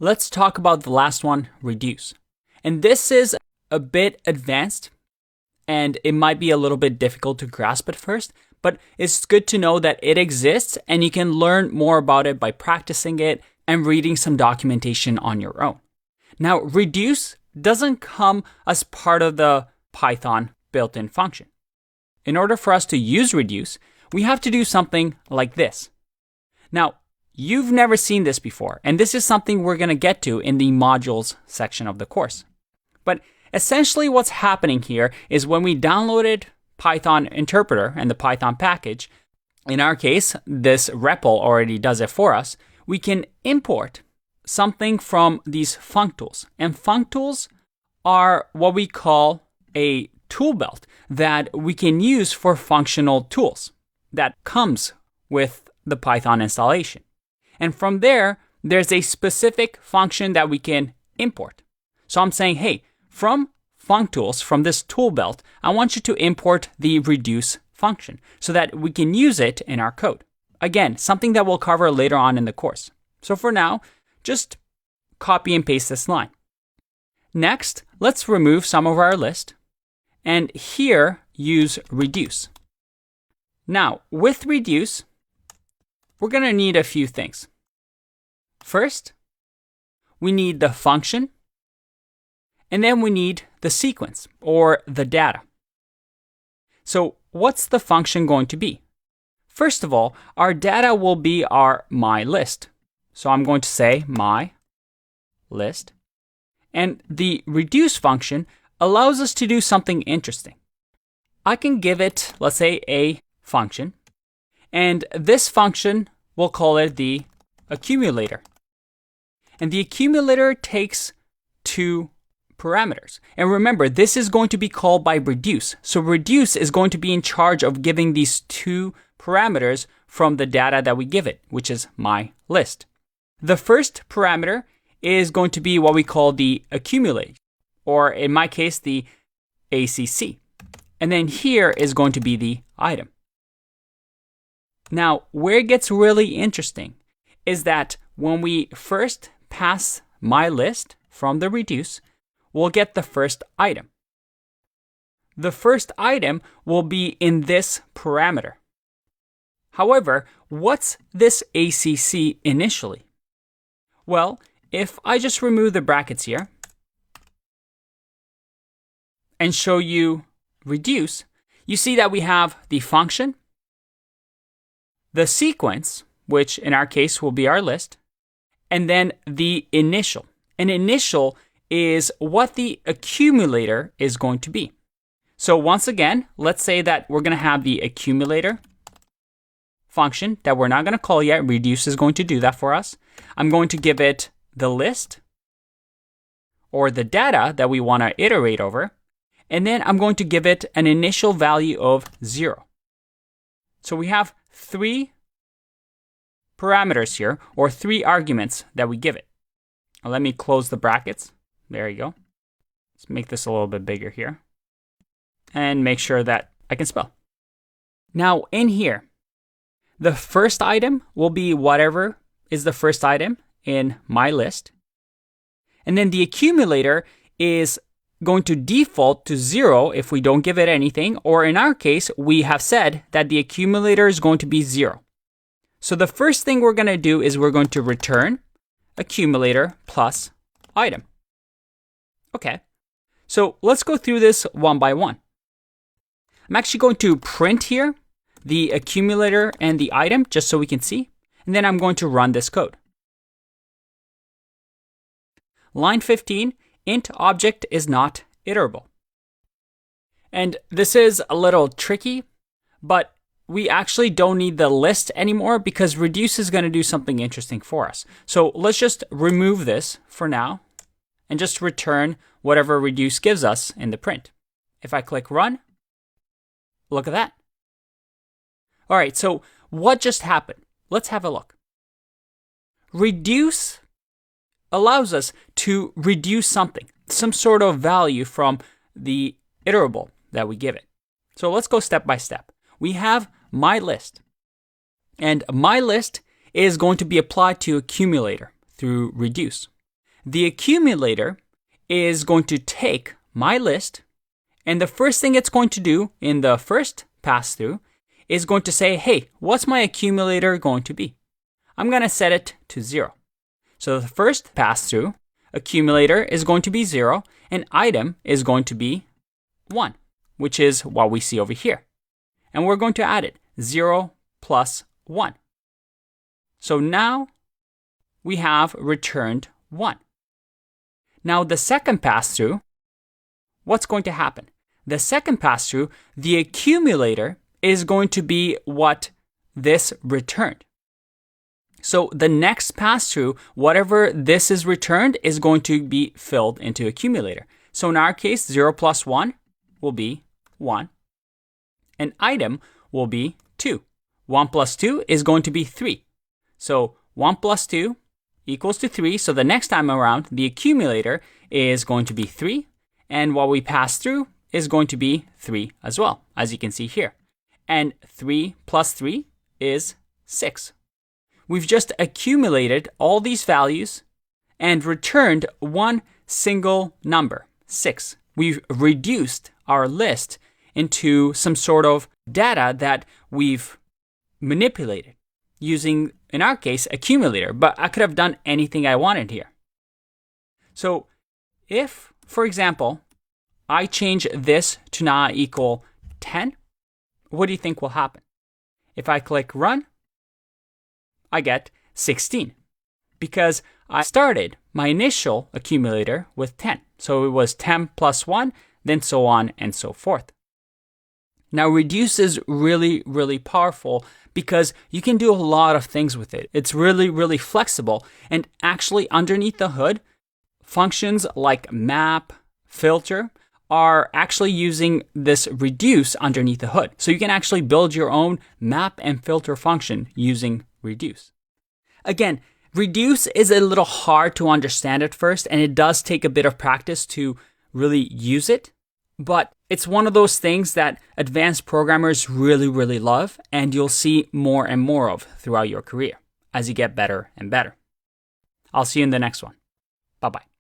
let's talk about the last one, reduce. And this is a bit advanced and it might be a little bit difficult to grasp at first, but it's good to know that it exists and you can learn more about it by practicing it and reading some documentation on your own. Now, reduce doesn't come as part of the Python built-in function. In order for us to use reduce, we have to do something like this. Now, you've never seen this before, and this is something we're going to get to in the modules section of the course. But essentially what's happening here is when we downloaded Python interpreter and the Python package, in our case, this REPL already does it for us, we can import something from these functools. And functools are what we call a tool belt that we can use for functional tools that comes with the Python installation. And from there, there's a specific function that we can import. So I'm saying, hey, from functools, from this tool belt, I want you to import the reduce function so that we can use it in our code. Again, something that we'll cover later on in the course. So for now, just copy and paste this line. Next, let's remove some of our list and here use reduce. Now, with reduce, we're going to need a few things. First, we need the function, and then we need the sequence or the data. So what's the function going to be? First of all, our data will be our my list. So I'm going to say my list. And the reduce function allows us to do something interesting. I can give it, let's say, a function. And this function, we'll call it the accumulator. And the accumulator takes two parameters. And remember, this is going to be called by reduce. So reduce is going to be in charge of giving these two parameters from the data that we give it, which is my list. The first parameter is going to be what we call the accumulate, or in my case, the ACC. And then here is going to be the item. Now, where it gets really interesting is that when we first pass my list from the reduce, we'll get the first item. The first item will be in this parameter. However, what's this ACC initially? Well, if I just remove the brackets here and show you reduce, you see that we have the function, the sequence, which in our case will be our list, and then the initial. An initial is what the accumulator is going to be. So once again, let's say that we're going to have the accumulator function that we're not going to call yet. Reduce is going to do that for us. I'm going to give it the list or the data that we want to iterate over. And then I'm going to give it an initial value of 0. So we have three parameters here, or three arguments that we give it. Now let me close the brackets. There you go. Let's make this a little bit bigger here. And make sure that I can spell. Now in here, the first item will be whatever is the first item in my list. And then the accumulator is going to default to 0 if we don't give it anything, or in our case, we have said that the accumulator is going to be 0. So the first thing we're going to do is we're going to return accumulator plus item. Okay, so let's go through this one by one. I'm actually going to print here the accumulator and the item just so we can see, and then I'm going to run this code. Line 15, int object is not iterable. And this is a little tricky, but we actually don't need the list anymore because reduce is going to do something interesting for us. So let's just remove this for now and just return whatever reduce gives us in the print. If I click run, look at that. All right, so what just happened? Let's have a look. Reduce allows us to reduce something, some sort of value from the iterable that we give it. So let's go step by step. We have my list, and my list is going to be applied to accumulator through reduce. the accumulator is going to take my list, and the first thing it's going to do in the first pass through is going to say, hey, what's my accumulator going to be? I'm going to set it to 0. So the first pass through, accumulator is going to be 0, and item is going to be 1, which is what we see over here. And we're going to add it, 0 plus 1. So now we have returned 1. Now the second pass through, what's going to happen? The second pass through, the accumulator is going to be what this returned. So the next pass through, whatever this is returned is going to be filled into accumulator. So in our case, 0 plus 1 will be 1. An item will be 2. 1 plus 2 is going to be 3. So 1 plus 2 equals to 3. So the next time around, the accumulator is going to be 3. And what we pass through is going to be 3 as well, as you can see here. And 3 plus 3 is 6. We've just accumulated all these values and returned one single number, 6. We've reduced our list into some sort of data that we've manipulated using, in our case, accumulator. But I could have done anything I wanted here. So if, for example, I change this to now equal 10, what do you think will happen? If I click run, I get 16 because I started my initial accumulator with 10. So it was 10 plus 1, then so on and so forth. Now reduce is really, really powerful because you can do a lot of things with it. It's really, really flexible. And actually underneath the hood, functions like map, filter, are actually using this reduce underneath the hood. So you can actually build your own map and filter function using reduce. Again, reduce is a little hard to understand at first, and it does take a bit of practice to really use it. But it's one of those things that advanced programmers really, really love, and you'll see more and more of throughout your career as you get better and better. I'll see you in the next one. Bye-bye.